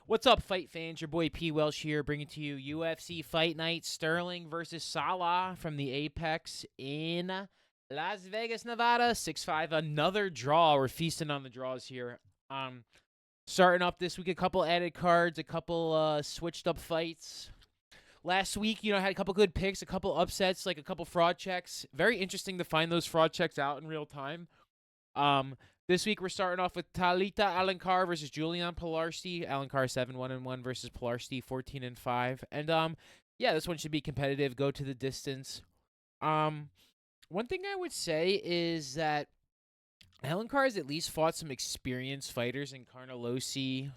What's up, fight fans? Your boy P. Welsh here, bringing to you UFC Fight Night, Sterling versus Salah from the Apex in Las Vegas, Nevada. 6-5, another draw. We're feasting on the draws here. Starting up this week, a couple added cards, a couple switched up fights. Last week, had a couple good picks, a couple upsets, like a couple fraud checks. Very interesting to find those fraud checks out in real time. This week we're starting off with Talita Alencar versus Julian Pilarski. Alencar 7-1-1 versus Pilarski 14-5. And yeah, this one should be competitive. Go to the distance. One thing I would say is that Alencar has at least fought some experienced fighters in Carnelossi.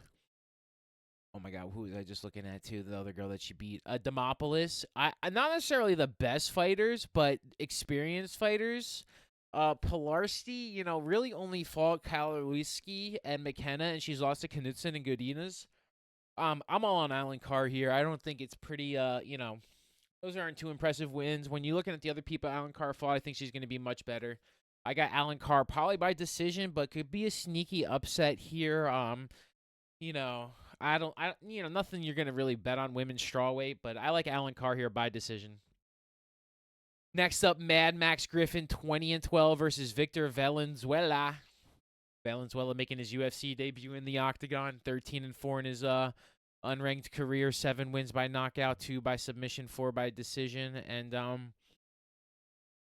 Oh my God, who was I just looking at too? The other girl that she beat, Demopoulos. I not necessarily the best fighters, but experienced fighters. Pilarski, really only fought Kalowiski and McKenna, and she's lost to Knudsen and Godinez. I'm all on Alencar here. I don't think it's pretty, those aren't too impressive wins. When you're looking at the other people Alencar fought, I think she's going to be much better. I got Alencar probably by decision, but could be a sneaky upset here. Nothing you're going to really bet on women's strawweight, but I like Alencar here by decision. Next up, Mad Max Griffin, 20-12 versus Victor Valenzuela. Valenzuela making his UFC debut in the octagon, 13-4 in his unranked career, 7 wins by knockout, 2 by submission, 4 by decision. And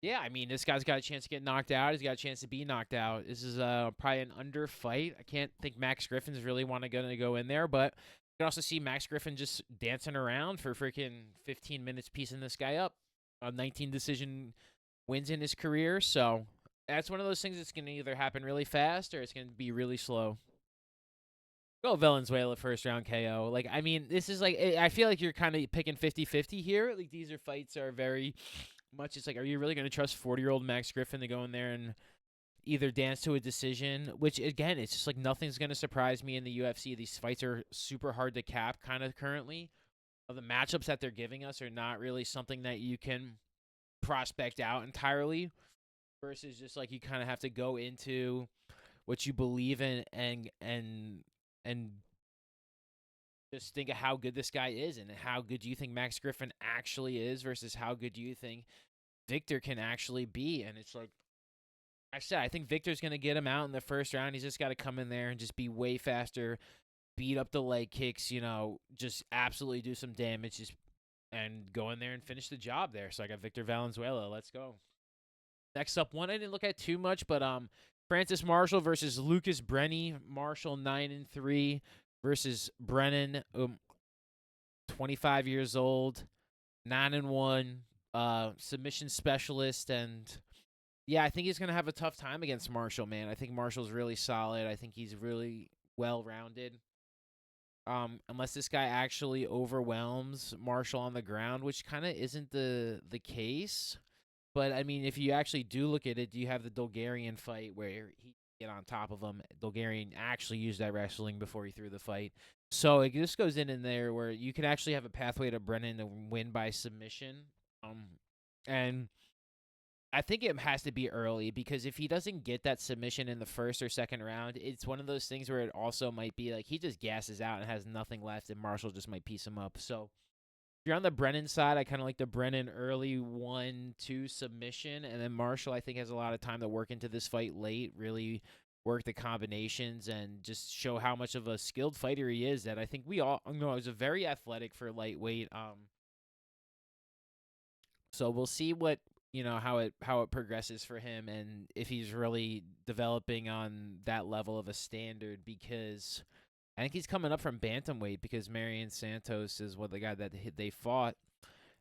yeah, I mean, this guy's got a chance to get knocked out. He's got a chance to be knocked out. This is probably an under fight. I can't think Max Griffin's really going to go in there, but you can also see Max Griffin just dancing around for freaking 15 minutes, piecing this guy up. 19 decision wins in his career, so that's one of those things that's going to either happen really fast or it's going to be really slow. Go Valenzuela first round KO. This is I feel like you're kind of picking 50-50 here. Like, these fights are very much, it's like, are you really going to trust 40-year-old Max Griffin to go in there and either dance to a decision, which, again, it's just like nothing's going to surprise me in the UFC. These fights are super hard to cap kind of currently. The matchups that they're giving us are not really something that you can prospect out entirely, versus just like you kind of have to go into what you believe in and just think of how good this guy is and how good do you think Max Griffin actually is versus how good do you think Victor can actually be. And it's like I said, I think Victor's going to get him out in the first round. He's just got to come in there and just be way faster, beat up the leg kicks, just absolutely do some damage, and go in there and finish the job there. So I got Victor Valenzuela. Let's go. Next up, one I didn't look at too much, but Francis Marshall versus Lucas Brenny. Marshall 9-3 versus Brennan, 25 years old, 9-1, submission specialist, and yeah, I think he's gonna have a tough time against Marshall, man. I think Marshall's really solid. I think he's really well-rounded. Unless this guy actually overwhelms Marshall on the ground, which kind of isn't the case. But, I mean, if you actually do look at it, you have the Bulgarian fight where he get on top of him. Bulgarian actually used that wrestling before he threw the fight. So it just goes in there where you can actually have a pathway to Brennan to win by submission. And I think it has to be early, because if he doesn't get that submission in the first or second round, it's one of those things where it also might be like he just gasses out and has nothing left, and Marshall just might piece him up. So if you're on the Brennan side, I kind of like the Brennan early 1-2 submission, and then Marshall, I think, has a lot of time to work into this fight late, really work the combinations, and just show how much of a skilled fighter he is. That I think we all know he's a very athletic for lightweight. So we'll see what how it progresses for him, and if he's really developing on that level of a standard, because I think he's coming up from bantamweight, because Marion Santos is the guy that they fought,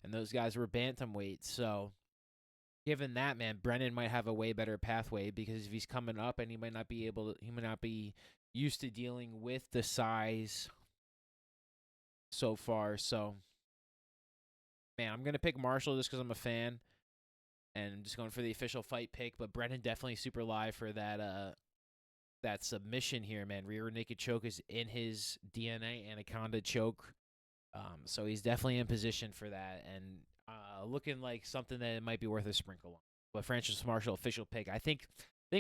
and those guys were bantamweight. So given that, man, Brennan might have a way better pathway, because if he's coming up and he might not be used to dealing with the size so far. So man, I'm gonna pick Marshall just because I'm a fan. And I'm just going for the official fight pick, but Brennan definitely super live for that submission here, man. Rear naked choke is in his DNA, anaconda choke. So he's definitely in position for that, and looking like something that might be worth a sprinkle on. But Francis Marshall, official pick. I think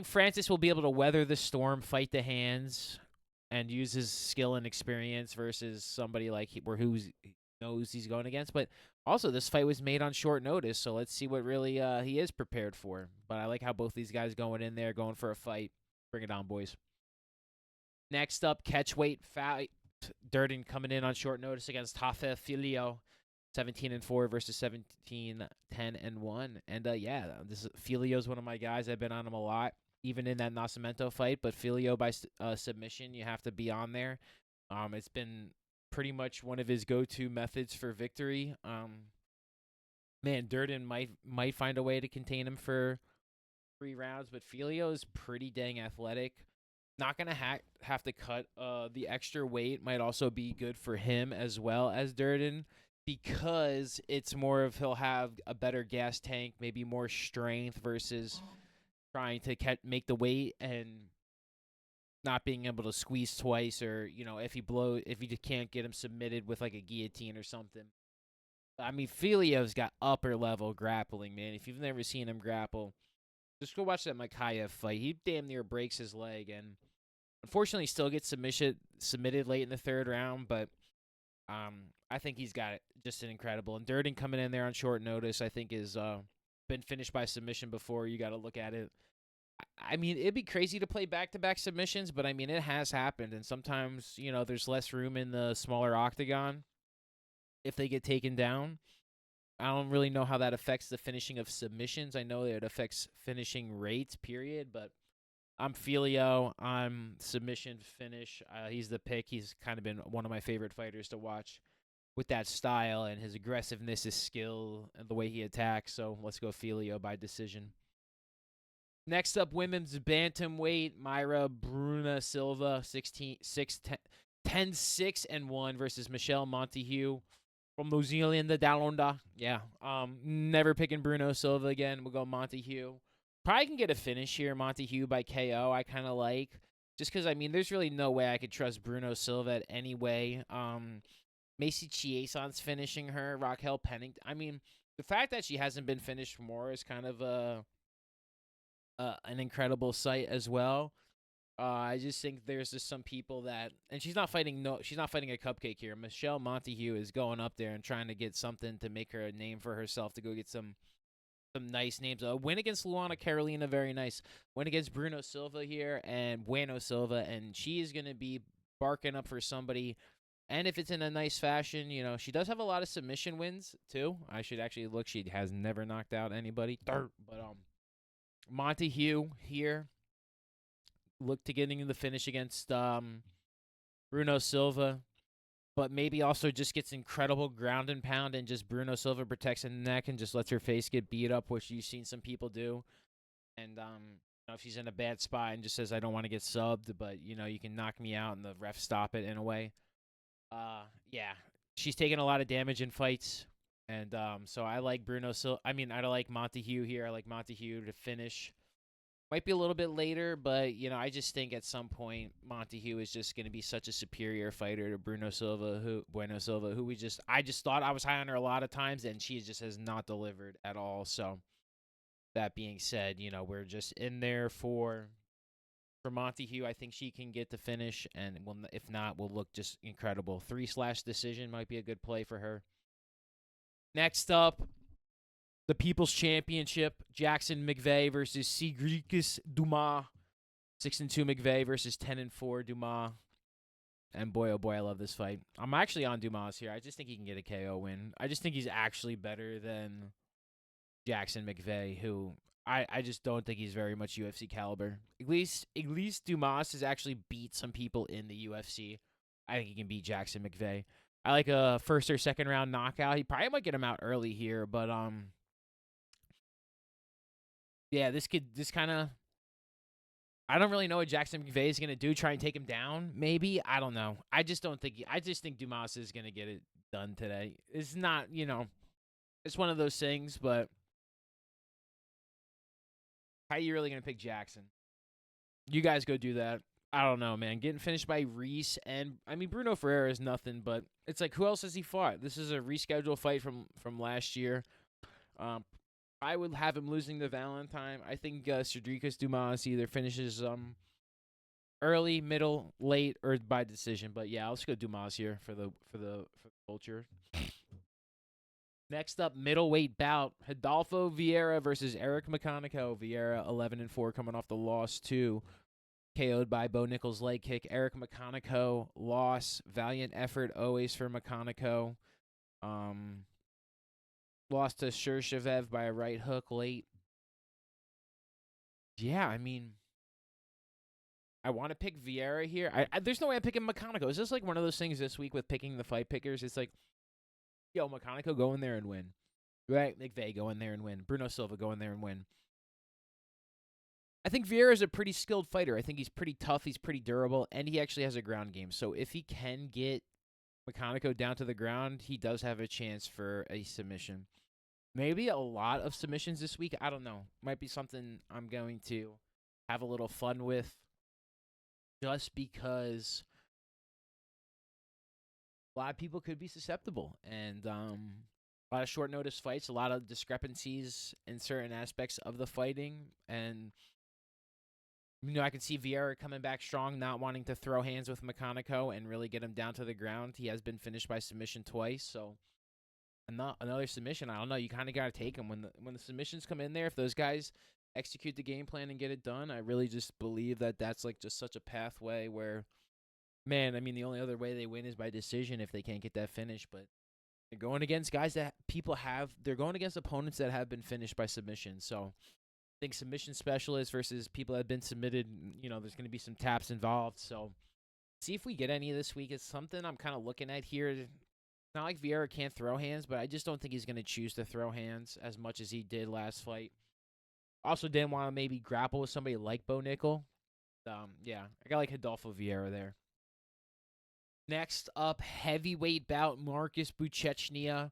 Francis will be able to weather the storm, fight the hands, and use his skill and experience versus somebody like he knows he's going against. But also, this fight was made on short notice, so let's see what really he is prepared for. But I like how both these guys going in there, going for a fight. Bring it on, boys. Next up, catchweight fight. Durden coming in on short notice against Tafe Filio. 17-4 versus 17-10-1. And yeah, this Filio's one of my guys. I've been on him a lot, even in that Nascimento fight. But Filio by submission, you have to be on there. It's been pretty much one of his go-to methods for victory. Man, Durden might find a way to contain him for 3 rounds, but Filio is pretty dang athletic. Not gonna have to cut the extra weight. Might also be good for him as well as Durden, because it's more of he'll have a better gas tank, maybe more strength versus trying to make the weight and not being able to squeeze twice, or if you just can't get him submitted with like a guillotine or something. I mean, Filio's got upper level grappling, man. If you've never seen him grapple, just go watch that Makayev fight. He damn near breaks his leg, and unfortunately still gets submitted late in the 3rd round, but I think he's got it just an incredible. And Durden coming in there on short notice, I think is been finished by submission before. You got to look at it. I mean, it'd be crazy to play back-to-back submissions, but I mean, it has happened, and sometimes there's less room in the smaller octagon if they get taken down. I don't really know how that affects the finishing of submissions. I know that it affects finishing rates, period, but I'm Filio. I'm submission finish. He's the pick. He's kind of been one of my favorite fighters to watch with that style and his aggressiveness, his skill, and the way he attacks. So let's go Filio by decision. Next up, women's bantamweight, Myra Bruna Silva, 10-6-1 versus Michelle Montague from New Zealand, the Dalonda. Yeah, never picking Bruno Silva again. We'll go Montague. Probably can get a finish here, Montague by KO. I kind of like, just because, I mean, there's really no way I could trust Bruno Silva at any way. Macy Chiason's finishing her. Raquel Pennington. I mean, the fact that she hasn't been finished more is kind of an incredible sight as well. I just think there's just some people that, and she's not fighting a cupcake here. Michelle Montague is going up there and trying to get something to make her a name for herself, to go get some nice names. A win against Luana Carolina, very nice. Win against Bruno Silva here and Bueno Silva, and she is going to be barking up for somebody. And if it's in a nice fashion, she does have a lot of submission wins too. I should actually look. She has never knocked out anybody. But Montague here, look to getting the finish against Bruno Silva, but maybe also just gets incredible ground and pound, and just Bruno Silva protects the neck and just lets her face get beat up, which you've seen some people do. And if she's in a bad spot and just says, I don't want to get subbed, but you can knock me out and the ref stop it in a way. Yeah, she's taking a lot of damage in fights. And so I like Bruno Silva. I mean, I like Montague here. I like Montague to finish. Might be a little bit later, but I just think at some point Montague is just going to be such a superior fighter to Bueno Silva, who I just thought I was high on her a lot of times, and she just has not delivered at all. So that being said, we're just in there for Montague. I think she can get the finish, and if not, we'll look just incredible. 3/ decision might be a good play for her. Next up, the People's Championship, Jackson McVeigh versus Sigrikas Dumas. 6-2 McVeigh versus 10-4 Dumas. And boy, oh boy, I love this fight. I'm actually on Dumas here. I just think he can get a KO win. I just think he's actually better than Jackson McVeigh, who I just don't think he's very much UFC caliber. At least Dumas has actually beat some people in the UFC. I think he can beat Jackson McVeigh. I like a first or second round knockout. He probably might get him out early here, but yeah, this kind of, I don't really know what Jackson McVeigh is going to do. Try and take him down, maybe? I don't know. I just think Dumas is going to get it done today. It's not, it's one of those things, but how are you really going to pick Jackson? You guys go do that. I don't know, man. Getting finished by Reese, and I mean, Bruno Ferreira is nothing, but it's like, who else has he fought? This is a rescheduled fight from last year. I would have him losing to Valentine. I think Cedricus Dumas either finishes early, middle, late, or by decision. But yeah, let's go Dumas here for the culture. Next up, middleweight bout: Hidalgo Vieira versus Eric McConico. Vieira 11-4, coming off the loss to KO'd by Bo Nichols' leg kick. Eric McConico loss, valiant effort always for McConico. Um, Lost to Shershivev by a right hook late. Yeah, I mean, I want to pick Vieira here. There's no way I'm picking McConico. Is this like one of those things this week with picking the fight pickers? It's like, yo, McConico, go in there and win. Right? McVeigh, go in there and win. Bruno Silva, go in there and win. I think Vieira is a pretty skilled fighter. I think he's pretty tough. He's pretty durable, and he actually has a ground game. So if he can get McConico down to the ground, he does have a chance for a submission. Maybe a lot of submissions this week. I don't know. Might be something I'm going to have a little fun with just because a lot of people could be susceptible. And a lot of short notice fights, a lot of discrepancies in certain aspects of the fighting. And, I can see Vieira coming back strong, not wanting to throw hands with McConico and really get him down to the ground. He has been finished by submission twice, so another submission. I don't know. You kind of got to take them when the submissions come in there. If those guys execute the game plan and get it done, I really just believe that that's like just such a pathway where, man, I mean, the only other way they win is by decision if they can't get that finish. But they're going against guys that they're going against opponents that have been finished by submission. So I think submission specialists versus people that have been submitted, there's going to be some taps involved. So see if we get any this week. It's something I'm kind of looking at here. It's not like Vieira can't throw hands, but I just don't think he's going to choose to throw hands as much as he did last fight. Also didn't want to maybe grapple with somebody like Bo Nickel. Yeah, I got like Hidalgo Vieira there. Next up, heavyweight bout: Marcus Buchechnia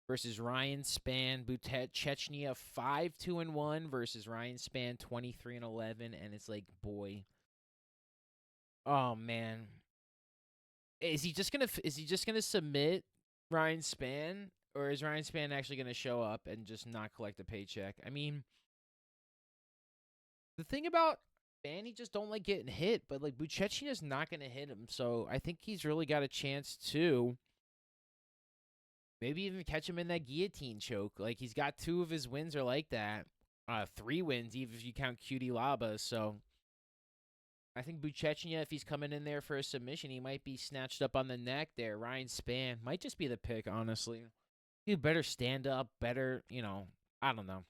versus Ryan Spann. Buchechnia 5-2-1 versus Ryan Spann 23-11, and it's like, boy, oh man, is he just gonna submit Ryan Spann, or is Ryan Spann actually gonna show up and just not collect a paycheck? I mean, the thing about Spann, he just don't like getting hit, but like Buchechnia's not gonna hit him, so I think he's really got a chance to maybe even catch him in that guillotine choke. Like, he's got 2 of his wins are like that. 3 wins, even if you count Cutie Laba. So I think Buchechnia, if he's coming in there for a submission, he might be snatched up on the neck there. Ryan Spann might just be the pick, honestly. He better stand up, better, I don't know.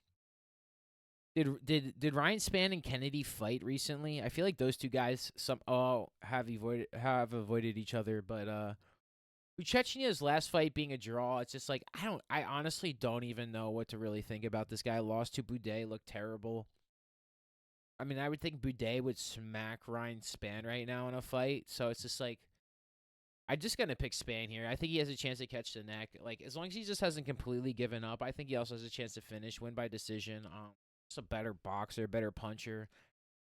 Did Ryan Spann and Kennedy fight recently? I feel like those two guys have avoided each other, but Buchechnia's last fight being a draw, it's just like I honestly don't even know what to really think about this guy. Lost to Boudet, looked terrible. I mean, I would think Boudet would smack Ryan Spann right now in a fight, so it's just like I'm just gonna pick Spann here. I think he has a chance to catch the neck. Like, as long as he just hasn't completely given up, I think he also has a chance to finish, win by decision. Just a better boxer, better puncher,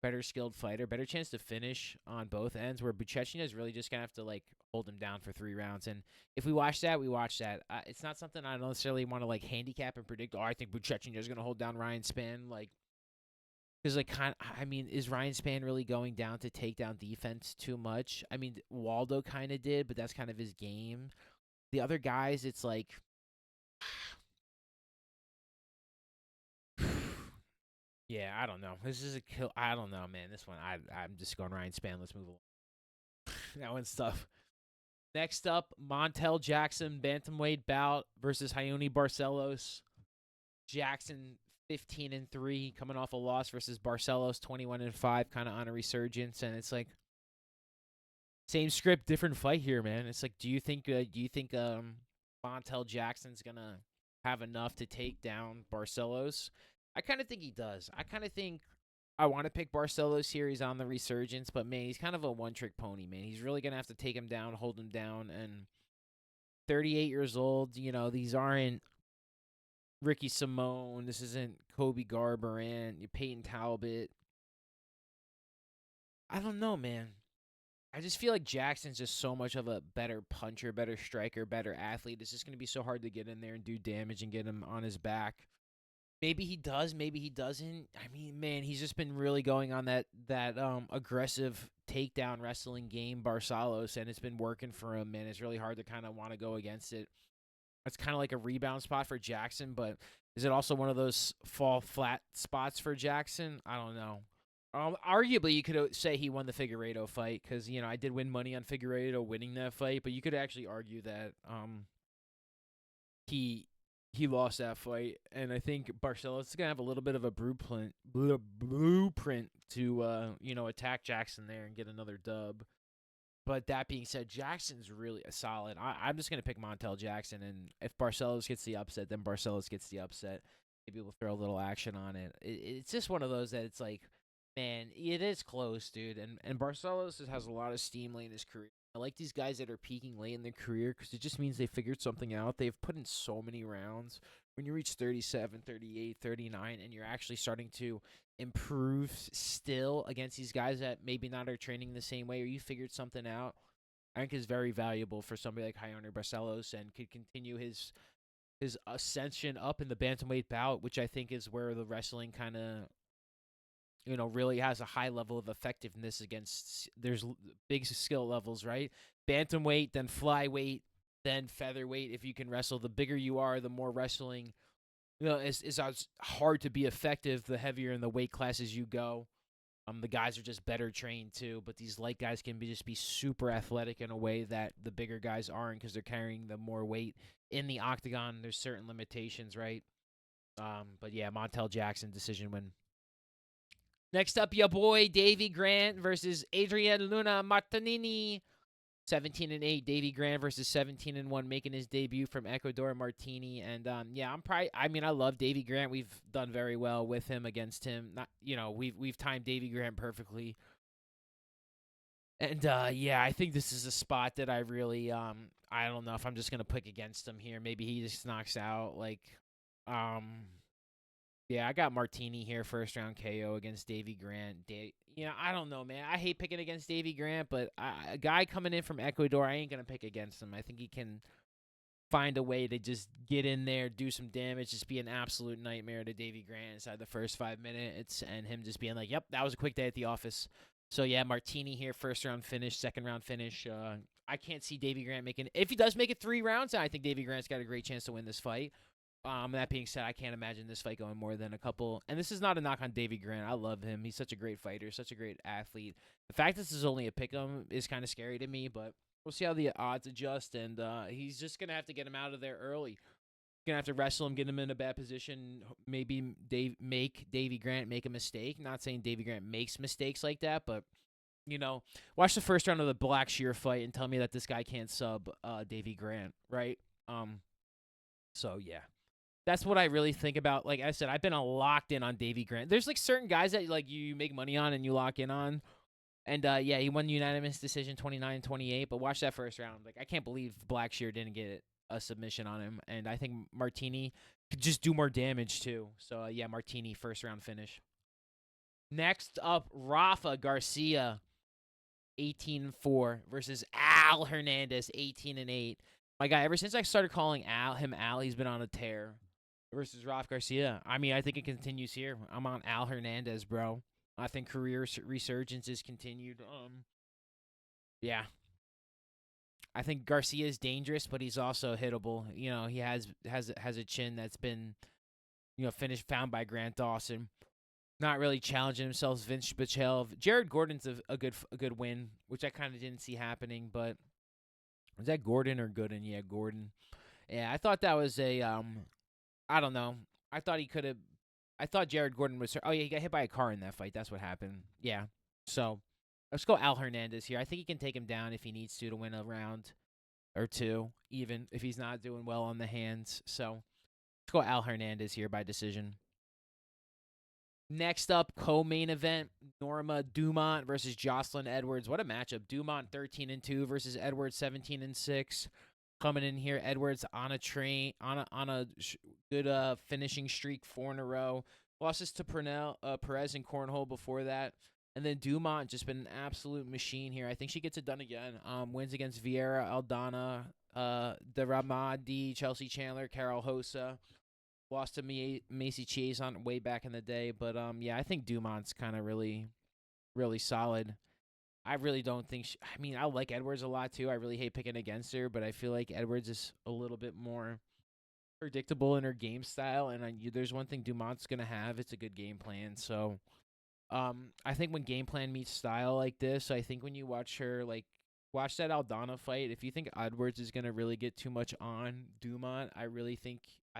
better skilled fighter, better chance to finish on both ends, where Buchechnia is really just going to have to, like, hold him down for 3 rounds. And if we watch that, we watch that. It's not something I don't necessarily want to, like, handicap and predict, I think Buchechnia is going to hold down Ryan Spann. Like, because, like, is Ryan Spann really going down to takedown defense too much? I mean, Waldo kind of did, but that's kind of his game. The other guys, it's like... Yeah, I don't know. This is a kill. I don't know, man. This one, I'm just going Ryan Spann. Let's move along. That one's tough. Next up, Montel Jackson bantamweight bout versus Raoni Barcelos. Jackson 15-3, coming off a loss versus Barcelos 21-5, kind of on a resurgence, and it's like same script, different fight here, man. It's like, do you think Montel Jackson's gonna have enough to take down Barcelos? I kind of think he does. I kind of think I want to pick Barcelos here. He's on the resurgence, but, man, he's kind of a one-trick pony, man. He's really going to have to take him down, hold him down, and 38 years old. These aren't Ricky Simone. This isn't Kobe Garbrandt, Peyton Talbot. I don't know, man. I just feel like Jackson's just so much of a better puncher, better striker, better athlete. It's just going to be so hard to get in there and do damage and get him on his back. Maybe he does, maybe he doesn't. I mean, man, he's just been really going on that aggressive takedown wrestling game, Barcelos, and it's been working for him, man. It's really hard to kind of want to go against it. It's kind of like a rebound spot for Jackson, but is it also one of those fall flat spots for Jackson? I don't know. Arguably, you could say he won the Figueiredo fight because I did win money on Figueiredo winning that fight, but you could actually argue that he lost that fight, and I think Barcelos is gonna have a little bit of a blueprint to attack Jackson there and get another dub. But that being said, Jackson's really a solid. I'm just going to pick Montel Jackson, and if Barcelos gets the upset, then Barcelos gets the upset. Maybe we'll throw a little action on it. It's just one of those that it's like, man, it is close, dude. And Barcelos has a lot of steam late in his career. I like these guys that are peaking late in their career because it just means they figured something out. They've put in so many rounds. When you reach 37, 38, 39, and you're actually starting to improve still against these guys that maybe not are training the same way, or you figured something out, I think is very valuable for somebody like Rainer Barcelos and could continue his ascension up in the bantamweight bout, which I think is where the wrestling kind of really has a high level of effectiveness against. There's big skill levels, right? Bantamweight, then flyweight, then featherweight. If you can wrestle, the bigger you are, the more wrestling it's hard to be effective the heavier in the weight classes you go. The guys are just better trained too, but these light guys can just be super athletic in a way that the bigger guys aren't because they're carrying the more weight in the octagon. There's certain limitations, right? But yeah, Montel Jackson decision win. Next up, your boy Davy Grant versus Adrian Luna Martinini. 17-8, Davy Grant versus 17-1, making his debut from Ecuador, Martini. And I love Davy Grant. We've done very well with him against him. Not, we've timed Davy Grant perfectly. And I think this is a spot that I really I don't know if I'm just gonna pick against him here. Maybe he just knocks out I got Martini here, first round KO against Davy Grant. I don't know, man. I hate picking against Davy Grant, but a guy coming in from Ecuador, I ain't going to pick against him. I think he can find a way to just get in there, do some damage, just be an absolute nightmare to Davy Grant inside the first 5 minutes, and him just being like, yep, that was a quick day at the office. So, yeah, Martini here, first round finish, second round finish. I can't see Davy Grant making – if he does make it 3 rounds, I think Davy Grant's got a great chance to win this fight. That being said, I can't imagine this fight going more than a couple. And this is not a knock on Davy Grant. I love him. He's such a great fighter, such a great athlete. The fact this is only a pick'em is kind of scary to me, but we'll see how the odds adjust. And he's just going to have to get him out of there early. Going to have to wrestle him, get him in a bad position, maybe make Davy Grant make a mistake. Not saying Davy Grant makes mistakes like that, but, watch the first round of the Black Shear fight and tell me that this guy can't sub Davy Grant, right? So, yeah. That's what I really think about. Like I said, I've been locked in on Davy Grant. There's certain guys that you make money on and you lock in on. And he won unanimous decision 29-28, but watch that first round. I can't believe Blackshear didn't get a submission on him, and I think Martini could just do more damage too. So Martini first round finish. Next up, Rafa Garcia 18-4 versus Al Hernandez 18-8. My guy, ever since I started calling him Al, he's been on a tear. Versus Rafa Garcia. I mean, I think it continues here. I'm on Al Hernandez, bro. I think career resurgence is continued. I think Garcia is dangerous, but he's also hittable. He has a chin that's been, found by Grant Dawson. Not really challenging himself. Vince Bichel. Jared Gordon's a good win, which I kind of didn't see happening. But was that Gordon or Gooden? Yeah, Gordon. Yeah, I thought that was a I don't know. I thought Jared Gordon was. Oh, yeah, he got hit by a car in that fight. That's what happened. Yeah. So, let's go Al Hernandez here. I think he can take him down if he needs to win a round or two, even if he's not doing well on the hands. So, let's go Al Hernandez here by decision. Next up, co-main event, Norma Dumont versus Jocelyn Edwards. What a matchup. Dumont 13-2 versus Edwards 17-6. Coming in here, Edwards on a good finishing streak, 4 in a row. Losses to Perez and Cornhole before that. And then Dumont just been an absolute machine here. I think she gets it done again. Wins against Vieira, Aldana, the Ramadi, Chelsea Chandler, Carol Hosa. Lost to Macy Chase on way back in the day, but yeah, I think Dumont's kind of really really solid. I really don't think. I mean, I like Edwards a lot too. I really hate picking against her, but I feel like Edwards is a little bit more predictable in her game style. And there's one thing Dumont's gonna have. It's a good game plan. So, I think when game plan meets style like this, I think when you watch her watch that Aldana fight, if you think Edwards is gonna really get too much on Dumont, I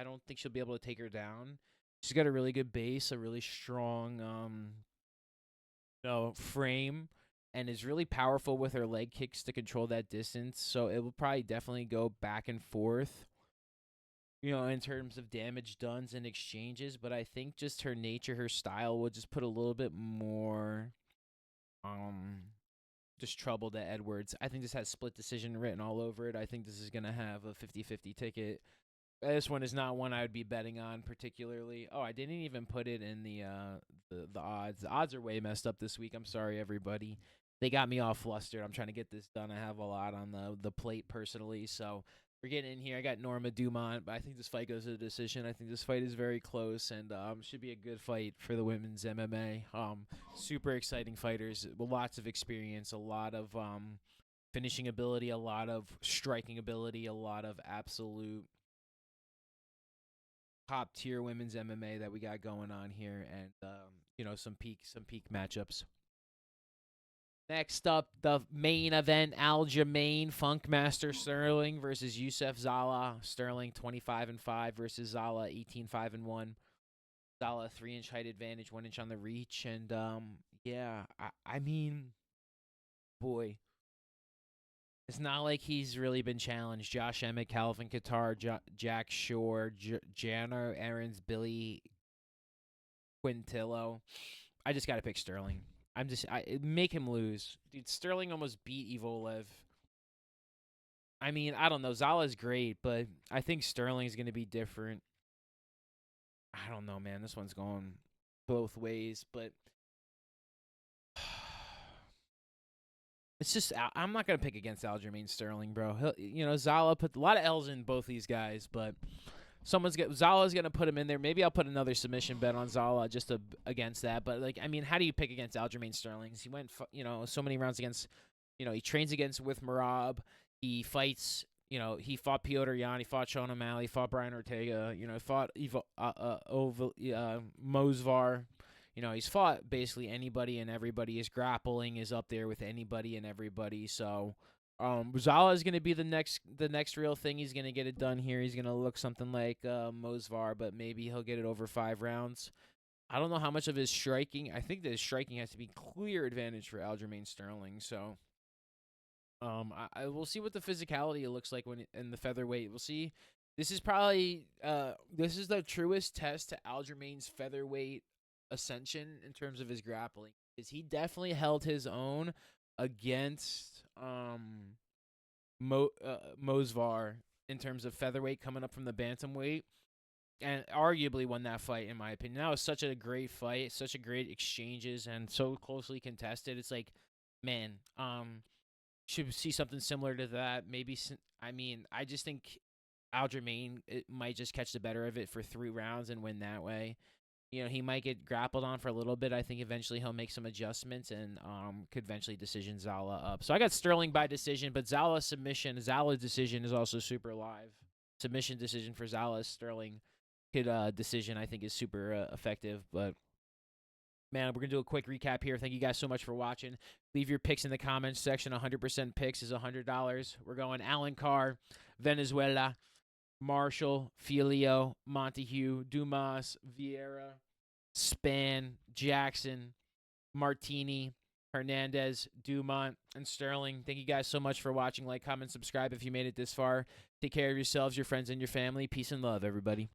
don't think she'll be able to take her down. She's got a really good base, a really strong frame, and is really powerful with her leg kicks to control that distance. So it will probably definitely go back and forth, in terms of damage done and exchanges. But I think just her nature, her style will just put a little bit more just trouble to Edwards. I think this has split decision written all over it. I think this is going to have a 50-50 ticket. This one is not one I would be betting on particularly. Oh, I didn't even put it in the odds. The odds are way messed up this week. I'm sorry, everybody. They got me all flustered. I'm trying to get this done. I have a lot on the plate personally, so we're getting in here. I got Norma Dumont, but I think this fight goes to a decision. I think this fight is very close and should be a good fight for the women's MMA. Super exciting fighters, lots of experience, a lot of finishing ability, a lot of striking ability, a lot of absolute top tier women's MMA that we got going on here, and some peak matchups. Next up, the main event: Aljamain Funkmaster Sterling versus Youssef Zalal. Sterling 25-5 versus Zalal 18-5-1. Zalal 3-inch height advantage, 1 inch on the reach, and yeah, I mean, boy. It's not like he's really been challenged. Josh Emmett, Calvin Kattar, Jack Shore, Jano Aarons, Billy Quintillo. I just got to pick Sterling. Make him lose. Dude, Sterling almost beat Evolev. I mean, I don't know. Zala's great, but I think Sterling's going to be different. I don't know, man. This one's going both ways, but it's just I'm not gonna pick against Aljamain Sterling, bro. Zala put a lot of L's in both these guys, but Zala's gonna put him in there. Maybe I'll put another submission bet on Zala just against that. But how do you pick against Aljamain Sterling? He went so many rounds against, he trains with Merab. He fights. He fought Piotr Yan, he fought Sean O'Malley, he fought Brian Ortega. He fought Mosvar. He's fought basically anybody and everybody. His grappling is up there with anybody and everybody. So, Zala is going to be the next real thing. He's going to get it done here. He's going to look something like Mosvar, but maybe he'll get it over 5 rounds. I don't know how much of his striking. I think that his striking has to be clear advantage for Aljamain Sterling. So, I will see what the physicality looks like when in the featherweight. We'll see. This is probably this is the truest test to Aljamain's featherweight ascension in terms of his grappling, because he definitely held his own against Mosvar in terms of featherweight coming up from the bantamweight, and arguably won that fight in my opinion. That was such a great fight, such a great exchanges, and so closely contested. It's like, man, should see something similar to that. Maybe I just think Aljamain might just catch the better of it for 3 rounds and win that way. He might get grappled on for a little bit. I think eventually he'll make some adjustments and could eventually decision Zala up. So I got Sterling by decision, but Zala decision is also super live. Submission decision for Zala. Sterling decision I think is super effective. But man, we're going to do a quick recap here. Thank you guys so much for watching. Leave your picks in the comments section. 100% picks is $100. We're going Alan Carr, Venezuela, Marshall, Filio, Montague, Dumas, Vieira, Span, Jackson, Martini, Hernandez, Dumont, and Sterling. Thank you guys so much for watching. Like, comment, subscribe if you made it this far. Take care of yourselves, your friends, and your family. Peace and love, everybody.